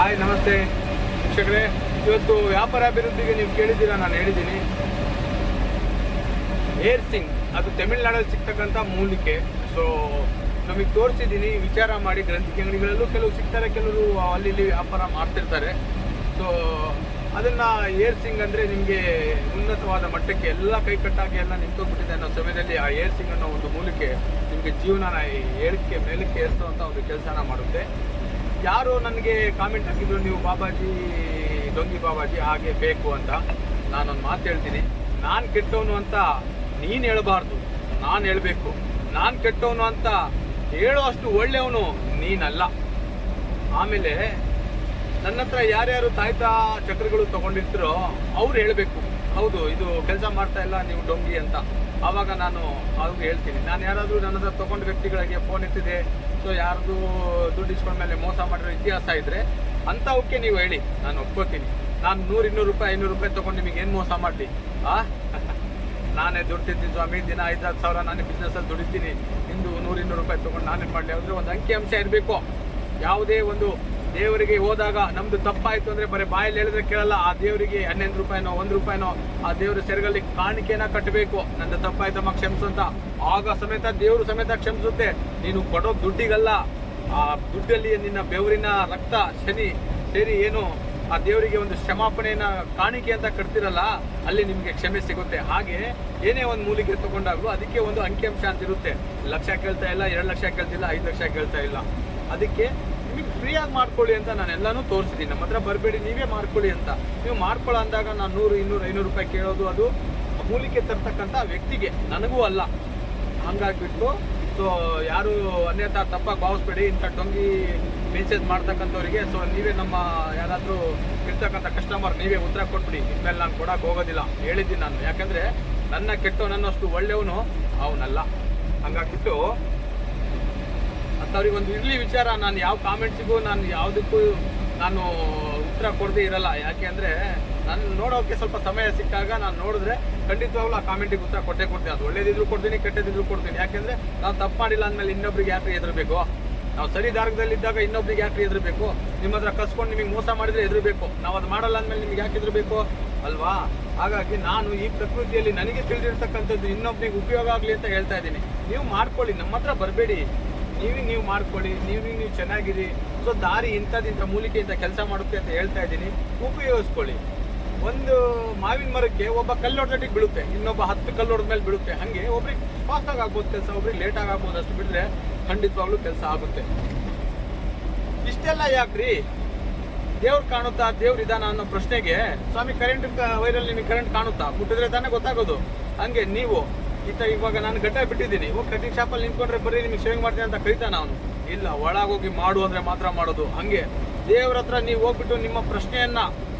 Hi ನಮಸ್ತೆ ವೀಕ್ಷಕರೇ, ಇವತ್ತು ವ್ಯಾಪಾರ ಅಭಿವೃದ್ಧಿಗೆ ನೀವು ಕೇಳಿದ್ದೀರಾ, ನಾನು ಹೇಳಿದ್ದೀನಿ. ಏರ್ ಸಿಂಗ್ ಅದು ತಮಿಳ್ನಾಡಲ್ಲಿ ಸಿಗ್ತಕ್ಕಂಥ ಮೂಲಿಕೆ. ಸೊ ನಮಗೆ ತೋರಿಸಿದ್ದೀನಿ, ವಿಚಾರ ಮಾಡಿ. ಗ್ರಂಥಿಕೆ ಅಂಗಡಿಗಳಲ್ಲೂ ಕೆಲವು ಸಿಗ್ತಾರೆ, ಕೆಲವರು ಅಲ್ಲಿ ಇಲ್ಲಿ ವ್ಯಾಪಾರ ಮಾಡ್ತಿರ್ತಾರೆ. ಸೊ ಅದನ್ನು ಏರ್ ಸಿಂಗ್ ಅಂದರೆ ನಿಮಗೆ ಉನ್ನತವಾದ ಮಟ್ಟಕ್ಕೆ ಎಲ್ಲ ಕೈಕಟ್ಟಾಗಿ ಎಲ್ಲ ನಿಂತೋಗ್ಬಿಟ್ಟಿದೆ ಅನ್ನೋ ಸಮಯದಲ್ಲಿ ಆ ಏರ್ ಸಿಂಗ್ ಅನ್ನೋ ಒಂದು ಮೂಲಿಕೆ ನಿಮಗೆ ಜೀವನನ ಏಳಕ್ಕೆ ಮೇಲಕ್ಕೆ ಏರಿಸುವಂಥ ಒಂದು ಕೆಲಸನ ಮಾಡುತ್ತೆ. ಯಾರು ನನಗೆ ಕಾಮೆಂಟ್ ಹಾಕಿದ್ರು, ನೀವು ಬಾಬಾಜಿ ಡೊಂಗಿ ಬಾಬಾಜಿ ಹಾಗೆ ಬೇಕು ಅಂತ. ನಾನೊಂದು ಮಾತು ಹೇಳ್ತೀನಿ, ನಾನು ಕೆಟ್ಟವನು ಅಂತ ನೀನು ಹೇಳಬಾರ್ದು, ನಾನು ಹೇಳಬೇಕು. ನಾನು ಕೆಟ್ಟವನು ಅಂತ ಹೇಳೋ ಅಷ್ಟು ಒಳ್ಳೆಯವನು ನೀನಲ್ಲ. ಆಮೇಲೆ ನನ್ನ ಹತ್ರ ಯಾರ್ಯಾರು ತಾಯ್ತಾ ಚಕ್ರಗಳು ತೊಗೊಂಡಿರ್ತೀರೋ ಅವ್ರು ಹೇಳಬೇಕು, ಹೌದು ಇದು ಕೆಲಸ ಮಾಡ್ತಾ ಇಲ್ಲ ನೀವು ಡೊಂಗಿ ಅಂತ. ಆವಾಗ ನಾನು ಅವ್ರಿಗೆ ಹೇಳ್ತೀನಿ. ನಾನು ಯಾರಾದರೂ ನನ್ನ ಹತ್ರ ತೊಗೊಂಡ ವ್ಯಕ್ತಿಗಳಿಗೆ ಫೋನ್ ಎತ್ತಿದೆ, ಸೊ ಯಾರ್ದು ದುಡ್ಡು ಇಸ್ಕೊಂಡ್ಮೇಲೆ ಮೋಸ ಮಾಡಿರೋ ಇತಿಹಾಸ ಇದ್ದರೆ ಅಂಥವಕ್ಕೆ ನೀವು ಹೇಳಿ, ನಾನು ಒಪ್ಕೋತೀನಿ. ನಾನು 100-200 ರೂಪಾಯಿ 500 ರೂಪಾಯಿ ತೊಗೊಂಡು ನಿಮಗೆ ಏನು ಮೋಸ ಮಾಡಲಿ? ನಾನೇ ದುಡ್ತಿದ್ದೀನಿ ಸ್ವಾಮಿ, ದಿನ 5-10 ಸಾವಿರ ನಾನೇ ಬಿಸ್ನೆಸ್ಸಲ್ಲಿ ದುಡಿತೀನಿ, ಇಂದು 100-200 ರೂಪಾಯಿ ತೊಗೊಂಡು ನಾನೇನು ಮಾಡಲಿ? ಅಂದರೆ ಒಂದು ಅಂಕಿ ಅಂಶ ಇರಬೇಕು. ಯಾವುದೇ ಒಂದು ದೇವರಿಗೆ ಹೋದಾಗ ನಮ್ಮದು ತಪ್ಪಾಯಿತು ಅಂದರೆ ಬರೀ ಬಾಯಲ್ಲಿ ಹೇಳಿದ್ರೆ ಕೇಳಲ್ಲ. ಆ ದೇವರಿಗೆ 11 ರೂಪಾಯಿನೋ 1 ರೂಪಾಯಿನೋ ಆ ದೇವರ ಸೆರಗಲ್ಲಿ ಕಾಣಿಕೆನ ಕಟ್ಟಬೇಕು. ನನ್ನ ತಪ್ಪಾಯ್ತಮ್ಮ ಕ್ಷಮಿಸು ಅಂತ. ಆಗ ಸಮೇತ ದೇವರು ಸಮೇತ ಕ್ಷಮಿಸುತ್ತೆ. ನೀನು ಕೊಡೋ ದುಡ್ಡಿಗಲ್ಲ, ಆ ದುಡ್ಡಲ್ಲಿ ನಿನ್ನ ಬೆವರಿನ ರಕ್ತ ಶನಿ ಸೇರಿ ಏನು ಆ ದೇವರಿಗೆ ಒಂದು ಕ್ಷಮಾಪಣೆಯನ್ನ ಕಾಣಿಕೆ ಅಂತ ಕಟ್ತಿರಲ್ಲ, ಅಲ್ಲಿ ನಿಮಗೆ ಕ್ಷಮೆ ಸಿಗುತ್ತೆ. ಹಾಗೆ ಏನೇ ಒಂದು ಮೂಲಿಕೆ ತಗೊಂಡಾಗಲೂ ಅದಕ್ಕೆ ಒಂದು ಅಂಕಿಅಂಶ ಅಂತ ಇರುತ್ತೆ. 1 ಲಕ್ಷ ಕೇಳ್ತಾ ಇಲ್ಲ, 2 ಲಕ್ಷ ಕೇಳ್ತಿಲ್ಲ, 5 ಲಕ್ಷ ಕೇಳ್ತಾ ಇಲ್ಲ. ಅದಕ್ಕೆ ನಿಮಗೆ ಫ್ರೀಯಾಗಿ ಮಾಡ್ಕೊಳ್ಳಿ ಅಂತ ನಾನು ಎಲ್ಲನೂ ತೋರಿಸಿದ್ದೀನಿ. ನಮ್ಮ ಹತ್ರ ಬರಬೇಡಿ, ನೀವೇ ಮಾಡ್ಕೊಳ್ಳಿ ಅಂತ. ನೀವು ಮಾಡ್ಕೊಳ್ಳೋ ಅಂದಾಗ ನಾನು 100-200-500 ರೂಪಾಯಿ ಕೇಳೋದು ಅದು ಮೂಲಿಕೆ ತರ್ತಕ್ಕಂಥ ವ್ಯಕ್ತಿಗೆ, ನನಗೂ ಅಲ್ಲ. ಹಂಗಾಗಿಬಿಟ್ಟು ಸೊ ಯಾರು ಅನ್ಯಥಾ ತಪ್ಪಾಗಿ ಭಾವಿಸ್ಬೇಡಿ. ಇಂಥ ಡೊಂಗಿ ಮೆಸೇಜ್ ಮಾಡ್ತಕ್ಕಂಥವ್ರಿಗೆ ಸೊ ನೀವೇ ನಮ್ಮ ಯಾರಾದರೂ ಇರ್ತಕ್ಕಂಥ ಕಸ್ಟಮರ್ ನೀವೇ ಉತ್ತರ ಕೊಟ್ಬಿಡಿ. ಇನ್ಮೇಲೆ ನಾನು ಕೊಡೋಕೆ ಹೋಗೋದಿಲ್ಲ, ಹೇಳಿದ್ದೀನಿ ನಾನು. ಯಾಕಂದರೆ ನನ್ನ ಕೆಟ್ಟವನನ್ನಷ್ಟು ಒಳ್ಳೆಯವನು ಅವನಲ್ಲ. ಹಂಗಾಗಿಬಿಟ್ಟು ಅಂಥವ್ರಿಗೆ ಒಂದು ಇರಲಿ ವಿಚಾರ. ನಾನು ಯಾವ ಕಾಮೆಂಟ್ಸಿಗೂ ನಾನು ಯಾವುದಕ್ಕೂ ನಾನು ಉತ್ತರ ಕೊಡದೇ ಇರಲ್ಲ. ಯಾಕೆ ಅಂದರೆ ನಾನು ನೋಡೋಕ್ಕೆ ಸ್ವಲ್ಪ ಸಮಯ ಸಿಕ್ಕಾಗ ನಾನು ನೋಡಿದ್ರೆ ಖಂಡಿತವಾಗ್ಲೂ ಆ ಕಾಮೆಂಟಿಗೆ ಉತ್ತರ ಕೊಟ್ಟೇ ಕೊಡ್ತೀನಿ. ಅದು ಒಳ್ಳೇದಿದ್ರು ಕೊಡ್ತೀನಿ, ಕೆಟ್ಟದಿದ್ರು ಕೊಡ್ತೀನಿ. ಯಾಕೆಂದರೆ ನಾವು ತಪ್ಪು ಮಾಡಿಲ್ಲ ಅಂದಮೇಲೆ ಇನ್ನೊಬ್ರಿಗೆ ಯಾಕೆ ಹೆದರಬೇಕು? ನಾವು ಸರಿ ದಾರ್ಗದಲ್ಲಿದ್ದಾಗ ಇನ್ನೊಬ್ರಿಗೆ ಯಾಕೆ ಹೆದರಬೇಕು? ನಿಮ್ಮ ಹತ್ರ ಕಸ್ಕೊಂಡು ನಿಮಗೆ ಮೋಸ ಮಾಡಿದರೆ ಹೆದರಬೇಕು. ನಾವು ಅದು ಮಾಡಲ್ಲ ಅಂದಮೇಲೆ ನಿಮ್ಗೆ ಯಾಕೆ ಹೆದರಬೇಕು ಅಲ್ವಾ? ಹಾಗಾಗಿ ನಾನು ಈ ಪ್ರಕೃತಿಯಲ್ಲಿ ನನಗೆ ತಿಳಿದಿರ್ತಕ್ಕಂಥದ್ದು ಇನ್ನೊಬ್ರಿಗೆ ಉಪಯೋಗ ಆಗಲಿ ಅಂತ ಹೇಳ್ತಾ ಇದ್ದೀನಿ. ನೀವು ಮಾಡ್ಕೊಳ್ಳಿ, ನಮ್ಮ ಹತ್ರ ಬರಬೇಡಿ. ನೀವು ಮಾಡ್ಕೊಳ್ಳಿ, ನೀವು ಚೆನ್ನಾಗಿರಿ. ಸೊ ದಾರಿ ಇಂಥ ಮೂಲಿಕೆಯಿಂದ ಕೆಲಸ ಮಾಡುತ್ತೆ ಅಂತ ಹೇಳ್ತಾ ಇದ್ದೀನಿ. ಉಪಯೋಗಿಸ್ಕೊಳ್ಳಿ. ಒಂದು ಮಾವಿನ ಮರಕ್ಕೆ ಒಬ್ಬ ಕಲ್ಲು ಹೊಡೆದಟ್ಟಿಗೆ ಬೀಳುತ್ತೆ, ಇನ್ನೊಬ್ಬ 10 ಕಲ್ಲು ಹೊಡೆದ ಮೇಲೆ ಬೀಳುತ್ತೆ. ಹಾಗೆ ಒಬ್ರಿಗೆ ಫಾಸ್ಟಾಗಿ ಆಗ್ಬೋದು ಕೆಲಸ, ಒಬ್ರಿಗೆ ಲೇಟಾಗಿ ಆಗ್ಬೋದು. ಅಷ್ಟು ಬಿಟ್ಟರೆ ಖಂಡಿತವಾಗ್ಲೂ ಕೆಲಸ ಆಗುತ್ತೆ. ಇಷ್ಟೆಲ್ಲ ಯಾಕ್ರಿ? ದೇವ್ರು ಕಾಣುತ್ತಾ, ದೇವ್ರು ಇದಾನ ಅನ್ನೋ ಪ್ರಶ್ನೆಗೆ ಸ್ವಾಮಿ ಕರೆಂಟ್ ವೈರಲ್ಲಿ ನಿಮಗೆ ಕರೆಂಟ್ ಕಾಣುತ್ತಾ? ಮುಟ್ಟಿದ್ರೆ ತಾನೇ ಗೊತ್ತಾಗೋದು. ಹಂಗೆ ನೀವು ಇವಾಗ ನಾನು ಗಡ್ಡ ಬಿಟ್ಟಿದ್ದೀನಿ, ಹೋಗಿ ಕಟಿಂಗ್ ಶಾಪಲ್ಲಿ ನಿಂತ್ಕೊಂಡ್ರೆ ಬರೀ ನಿಮಗೆ ಶೇವಿಂಗ್ ಮಾಡ್ತೀನಿ ಅಂತ ಕರಿತಾನ ಅವನು? ಇಲ್ಲ, ಒಳಗೋಗಿ ಮಾಡು ಅಂದರೆ ಮಾತ್ರ ಮಾಡೋದು. ಹಂಗೆ ದೇವ್ರ ಹತ್ರ ನೀವು ಹೋಗ್ಬಿಟ್ಟು ನಿಮ್ಮ ಪ್ರಶ್ನೆಯನ್ನ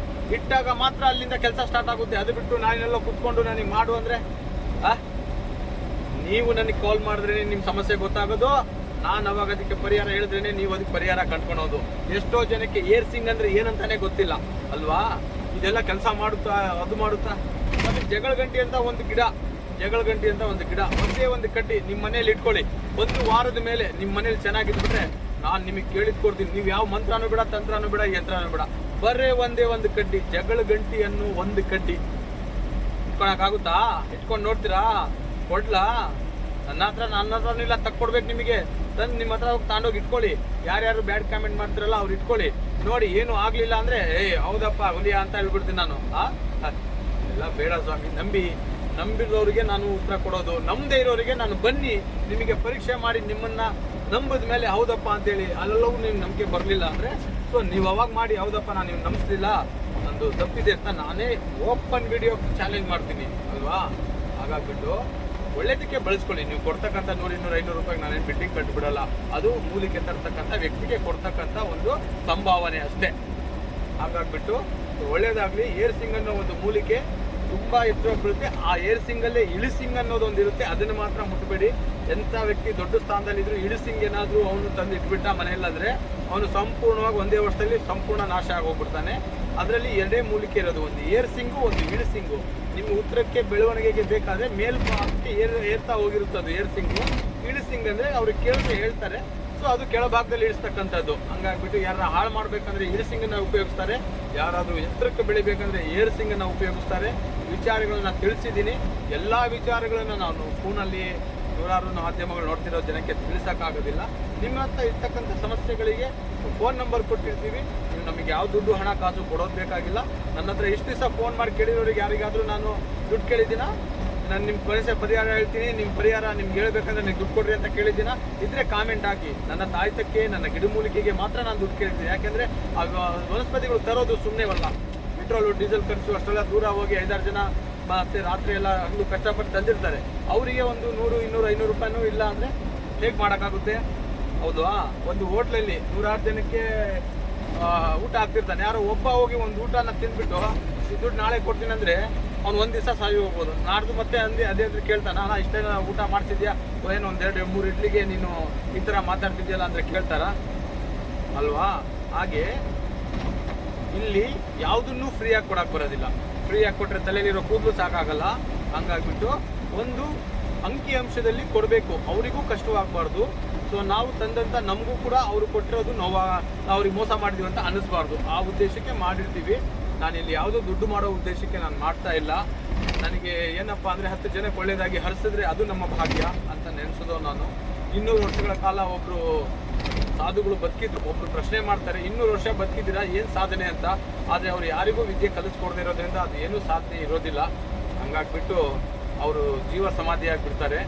ಇಟ್ಟಾಗ ಮಾತ್ರ ಅಲ್ಲಿಂದ ಕೆಲಸ ಸ್ಟಾರ್ಟ್ ಆಗುತ್ತೆ. ಅದು ಬಿಟ್ಟು ನಾನೆಲ್ಲೋ ಕುತ್ಕೊಂಡು ನನಗೆ ಮಾಡು ಅಂದರೆ ನೀವು ನನಗೆ ಕಾಲ್ ಮಾಡಿದ್ರೇ ನಿಮ್ಮ ಸಮಸ್ಯೆ ಗೊತ್ತಾಗೋದು. ನಾನು ಅವಾಗ ಅದಕ್ಕೆ ಪರಿಹಾರ ಹೇಳಿದ್ರೇನೆ ನೀವು ಅದಕ್ಕೆ ಪರಿಹಾರ ಕಂಡ್ಕೊಳೋದು. ಎಷ್ಟೋ ಜನಕ್ಕೆ ಏರ್ ಸಿಂಗ್ ಅಂದರೆ ಏನಂತಾನೆ ಗೊತ್ತಿಲ್ಲ ಅಲ್ವಾ? ಇದೆಲ್ಲ ಕೆಲಸ ಮಾಡುತ್ತಾ, ಅದು ಮಾಡುತ್ತಾ. ಮತ್ತು ಜಗಳಗಂಟಿ ಅಂತ ಒಂದು ಗಿಡ, ಒಂದೇ ಒಂದು ಕಡ್ಡಿ ನಿಮ್ಮ ಮನೇಲಿ ಇಟ್ಕೊಳ್ಳಿ. 1 ವಾರದ ಮೇಲೆ ನಿಮ್ಮ ಮನೇಲಿ ಚೆನ್ನಾಗಿದ್ಬಿಟ್ರೆ ನಾನು ನಿಮಗೆ ಕೇಳಿದ್ ಕೊಡ್ತೀನಿ. ನೀವು ಯಾವ ಮಂತ್ರನೂ ಬೇಡ, ತಂತ್ರನೂ ಬೇಡ, ಯಂತ್ರನೂ ಬೇಡ. ಬರೇ ಒಂದೇ ಒಂದು ಕಡ್ಡಿ, ಜಗಳ ಗಂಟಿಯನ್ನು ಒಂದು ಕಡ್ಡಿ ಇಟ್ಕೊಳಕ್ಕಾಗುತ್ತಾ? ಇಟ್ಕೊಂಡು ನೋಡ್ತೀರಾ? ಕೊಡ್ಲಾ? ನನ್ನ ಹತ್ರನಿಲ್ಲ, ತಕ್ಕೊಡ್ಬೇಕು ನಿಮಗೆ. ತಂದು ನಿಮ್ಮ ಹತ್ರ ಹೋಗಿ ತಗೊಂಡೋಗಿ ಇಟ್ಕೊಳ್ಳಿ. ಯಾರ್ಯಾರು ಬ್ಯಾಡ್ ಕಾಮೆಂಟ್ ಮಾಡ್ತಿರಲ್ಲ ಅವ್ರು ಇಟ್ಕೊಳ್ಳಿ. ನೋಡಿ, ಏನು ಆಗಲಿಲ್ಲ ಅಂದರೆ ಹೌದಪ್ಪ ಹುಲಿಯಾ ಅಂತ ಹೇಳ್ಬಿಡ್ತೀನಿ ನಾನು. ಎಲ್ಲ ಬೇಡ ಸ್ವಾಮಿ. ನಂಬಿರೋರಿಗೆ ನಾನು ಉತ್ತರ ಕೊಡೋದು. ನಂಬದೇ ಇರೋರಿಗೆ ನಾನು ಬನ್ನಿ ನಿಮಗೆ ಪರೀಕ್ಷೆ ಮಾಡಿ ನಿಮ್ಮನ್ನ ನಂಬಿದ ಮೇಲೆ ಹೌದಪ್ಪ ಅಂತೇಳಿ ಅಲ್ಲೆಲ್ಲವೂ ನೀವು ನಂಬಿಕೆ ಬರಲಿಲ್ಲ ಅಂದರೆ ಸೊ ನೀವು ಅವಾಗ ಮಾಡಿ ಹೌದಪ್ಪ ನಾನು ನೀವು ನಂಬಿಸ್ಲಿಲ್ಲ, ನಂದು ತಪ್ಪಿದೆ ಅಂತ ನಾನೇ ಓಪನ್ ವಿಡಿಯೋ ಚಾಲೆಂಜ್ ಮಾಡ್ತೀನಿ ಅಲ್ವಾ? ಹಾಗಾಗ್ಬಿಟ್ಟು ಒಳ್ಳೇದಕ್ಕೆ ಬಳಸ್ಕೊಳ್ಳಿ. ನೀವು ಕೊಡ್ತಕ್ಕಂಥ 100-200-500 ರೂಪಾಯಿಗೆ ನಾನೇನು ಬಿಲ್ಡಿಂಗ್ ಕಟ್ಟಿಬಿಡಲ್ಲ. ಅದು ಮೂಲಿಕೆ ತರ್ತಕ್ಕಂಥ ವ್ಯಕ್ತಿಗೆ ಕೊಡ್ತಕ್ಕಂಥ ಒಂದು ಸಂಭಾವನೆ ಅಷ್ಟೇ. ಹಾಗಾಗ್ಬಿಟ್ಟು ಒಳ್ಳೇದಾಗಲಿ. ಏರ್ ಸಿಂಗ್ ಅನ್ನೋ ಒಂದು ಮೂಲಿಕೆ ತುಂಬ ಎತ್ತರವಾಗಿ ಬೀಳುತ್ತೆ. ಆ ಏರ್ ಸಿಂಗಲ್ಲೇ ಇಳಿಸಿಂಗ್ ಅನ್ನೋದೊಂದು ಇರುತ್ತೆ, ಅದನ್ನು ಮಾತ್ರ ಮುಟ್ಟಬೇಡಿ. ಎಂಥ ವ್ಯಕ್ತಿ ದೊಡ್ಡ ಸ್ಥಾನದಲ್ಲಿದ್ದರೂ ಇಳಿಸಿಂಗ್ ಏನಾದರೂ ಅವನು ತಂದು ಇಟ್ಬಿಟ್ಟ ಮನೆಯಲ್ಲಾದರೆ ಅವನು ಸಂಪೂರ್ಣವಾಗಿ ಒಂದೇ ವರ್ಷದಲ್ಲಿ ಸಂಪೂರ್ಣ ನಾಶ ಆಗೋಗ್ಬಿಡ್ತಾನೆ. ಅದರಲ್ಲಿ 2 ಮೂಲಿಕೆ ಇರೋದು, ಒಂದು ಏರ್ ಸಿಂಗು, ಒಂದು ಇಳಿಸಿಂಗು. ನಿಮ್ಮ ಉತ್ತರಕ್ಕೆ ಬೆಳವಣಿಗೆಗೆ ಬೇಕಾದರೆ ಮೇಲ್ಭಾಗಕ್ಕೆ ಏರ್ತಾ ಹೋಗಿರುತ್ತೆ ಅದು ಏರ್ ಸಿಂಗು. ಇಳಿಸಿಂಗ್ ಅಂದರೆ ಅವ್ರಿಗೆ ಕೇಳಿದ್ರೆ ಹೇಳ್ತಾರೆ. ಸೊ ಅದು ಕೆಳಭಾಗದಲ್ಲಿ ಇಳಿಸ್ತಕ್ಕಂಥದ್ದು. ಹಂಗಾಗ್ಬಿಟ್ಟು ಯಾರು ಹಾಳು ಮಾಡ್ಬೇಕಂದ್ರೆ ಇಳಿಸಿಂಗನ್ನ ಉಪಯೋಗಿಸ್ತಾರೆ, ಯಾರಾದರೂ ಎತ್ತರಕ್ಕೆ ಬೆಳಿಬೇಕಂದ್ರೆ ಏರ್ಸಿಂಗನ್ನ ಉಪಯೋಗಿಸ್ತಾರೆ. ವಿಚಾರಗಳನ್ನ ತಿಳಿಸಿದ್ದೀನಿ. ಎಲ್ಲ ವಿಚಾರಗಳನ್ನ ನಾನು ಫೋನಲ್ಲಿ ನೂರಾರು ಮಾಧ್ಯಮಗಳು ನೋಡ್ತಿರೋ ಜನಕ್ಕೆ ತಿಳಿಸೋಕ್ಕಾಗೋದಿಲ್ಲ. ನಿಮ್ಮ ಹತ್ರ ಇರ್ತಕ್ಕಂಥ ಸಮಸ್ಯೆಗಳಿಗೆ ಫೋನ್ ನಂಬರ್ ಕೊಟ್ಟಿರ್ತೀವಿ. ನೀವು ನಮಗೆ ಯಾವ ದುಡ್ಡು ಹಣ ಕಾಸು ಕೊಡೋದು ಬೇಕಾಗಿಲ್ಲ. ನನ್ನ ಹತ್ರ ಇಷ್ಟು ದಿವಸ ಫೋನ್ ಮಾಡಿ ಕೇಳಿರೋರಿಗೆ ಯಾರಿಗಾದರೂ ನಾನು ದುಡ್ಡು ಕೇಳಿದ್ದೀನ? ನಾನು ನಿಮ್ಮ ಪರಿಹಾರ ಹೇಳ್ತೀನಿ. ನಿಮ್ಮ ಪರಿಹಾರ ನಿಮ್ಗೆ ಹೇಳ್ಬೇಕಂದ್ರೆ ನೀವು ದುಡ್ಡು ಕೊಡ್ರಿ ಅಂತ ಕೇಳಿದ್ದೀನ? ಇದ್ರೆ ಕಾಮೆಂಟ್ ಹಾಕಿ. ನನ್ನ ತಾಯ್ತಕ್ಕೆ, ನನ್ನ ಗಿಡಮೂಲಿಕೆಗೆ ಮಾತ್ರ ನಾನು ದುಡ್ಡು ಕೇಳಿದ್ದೀನಿ. ಯಾಕೆಂದರೆ ಆ ವನಸ್ಪತಿಗಳು ತರೋದು ಸುಮ್ಮನೆವಲ್ಲ. ಪೆಟ್ರೋಲು ಡೀಸೆಲ್ ಖರ್ಚು ಅಷ್ಟೆಲ್ಲ ದೂರ ಹೋಗಿ 5-6 ಜನ ಮತ್ತೆ ರಾತ್ರಿ ಎಲ್ಲ ಹಂಗೂ ಕಷ್ಟಪಟ್ಟು ತಂದಿರ್ತಾರೆ. ಅವರಿಗೆ ಒಂದು 100, 200, 500 ರೂಪಾಯಿನೂ ಇಲ್ಲ ಅಂದರೆ ಹೇಗೆ ಮಾಡೋಕ್ಕಾಗುತ್ತೆ? ಹೌದಾ? ಒಂದು ಹೋಟ್ಲಲ್ಲಿ 106 ಜನಕ್ಕೆ ಊಟ ಹಾಕ್ತಿರ್ತಾನೆ. ಯಾರೋ ಒಬ್ಬ ಹೋಗಿ ಒಂದು ಊಟನ ತಿಂದ್ಬಿಟ್ಟು ಈ ದುಡ್ಡು ನಾಳೆ ಕೊಡ್ತೀನಿ ಅಂದರೆ ಅವ್ನು ಒಂದು ದಿವಸ ಸಾಯಿ ಹೋಗ್ಬೋದು. ನಾಡ್ದು ಮತ್ತೆ ಅದೇ ಅಂದ್ರೆ ಕೇಳ್ತಾನೆ, ನಾನು ಇಷ್ಟೇ ಊಟ ಮಾಡಿಸಿದ್ಯಾ, ಏನೋ 1-2-3 ಇಡ್ಲಿಗೆ ನೀನು ಈ ಥರ ಮಾತಾಡ್ತಿದ್ಯಲ್ಲ ಅಂದರೆ ಕೇಳ್ತಾರ ಅಲ್ವಾ? ಹಾಗೆ ಇಲ್ಲಿ ಯಾವುದನ್ನು ಫ್ರೀಯಾಗಿ ಕೊಡೋಕೆ ಬರೋದಿಲ್ಲ. ಫ್ರೀಯಾಗಿ ಕೊಟ್ಟರೆ ತಲೆಯಲ್ಲಿರೋ ಕೂದಲು ಸಾಕಾಗಲ್ಲ. ಹಂಗಾಗ್ಬಿಟ್ಟು ಒಂದು ಅಂಕಿ ಅಂಶದಲ್ಲಿ ಕೊಡಬೇಕು, ಅವರಿಗೂ ಕಷ್ಟವಾಗಬಾರ್ದು. ಸೊ ನಾವು ತಂದಂಥ ನಮಗೂ ಕೂಡ ಅವರು ಕೊಟ್ಟಿರೋದು ನಾವು ಅವ್ರಿಗೆ ಮೋಸ ಮಾಡಿದೀವಿ ಅಂತ ಅನ್ನಿಸ್ಬಾರ್ದು. ಆ ಉದ್ದೇಶಕ್ಕೆ ಮಾಡಿರ್ತೀವಿ. ನಾನಿಲ್ಲಿ ಯಾವುದೋ ದುಡ್ಡು ಮಾಡೋ ಉದ್ದೇಶಕ್ಕೆ ನಾನು ಮಾಡ್ತಾ ಇಲ್ಲ. ನನಗೆ ಏನಪ್ಪ ಅಂದರೆ 10 ಜನಕ್ಕೆ ಒಳ್ಳೆಯದಾಗಿ ಹರಿಸಿದ್ರೆ ಅದು ನಮ್ಮ ಭಾಗ್ಯ ಅಂತ ನೆನೆಸೋದು ನಾನು. 200 ವರ್ಷಗಳ ಕಾಲ ಒಬ್ಬರು ಸಾಧುಗಳು ಬದುಕಿದ್ರು. ಒಬ್ಬರು ಪ್ರಶ್ನೆ ಮಾಡ್ತಾರೆ, 200 ವರ್ಷ ಬದುಕಿದ್ದೀರಾ, ಏನು ಸಾಧನೆ ಅಂತ. ಆದರೆ ಅವ್ರು ಯಾರಿಗೂ ವಿದ್ಯೆ ಕಲಿಸ್ಕೊಡದೇ ಇರೋದ್ರಿಂದ ಅದು ಏನೂ ಸಾಧನೆ ಇರೋದಿಲ್ಲ. ಹಂಗಾಗ್ಬಿಟ್ಟು ಅವರು ಜೀವ ಸಮಾಧಿ ಆಗಿಬಿಡ್ತಾರೆ.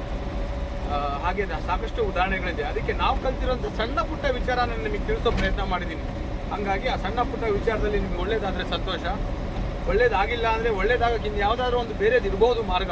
ಹಾಗೆ ಸಾಕಷ್ಟು ಉದಾಹರಣೆಗಳಿದೆ. ಅದಕ್ಕೆ ನಾವು ಕಲ್ತಿರೋಂಥ ಸಣ್ಣ ಪುಟ್ಟ ವಿಚಾರ ನಾನು ನಿಮಗೆ ತಿಳಿಸೋ ಪ್ರಯತ್ನ ಮಾಡಿದ್ದೀನಿ. ಹಂಗಾಗಿ ಆ ಸಣ್ಣ ಪುಟ್ಟ ವಿಚಾರದಲ್ಲಿ ನಿಮ್ಗೆ ಒಳ್ಳೇದಾದರೆ ಸಂತೋಷ, ಒಳ್ಳೇದಾಗಿಲ್ಲ ಅಂದರೆ ಒಳ್ಳೇದಾಗಕ್ಕೆ ಇನ್ನು ಯಾವುದಾದ್ರೂ ಒಂದು ಬೇರೆದು ಇರ್ಬೋದು ಮಾರ್ಗ.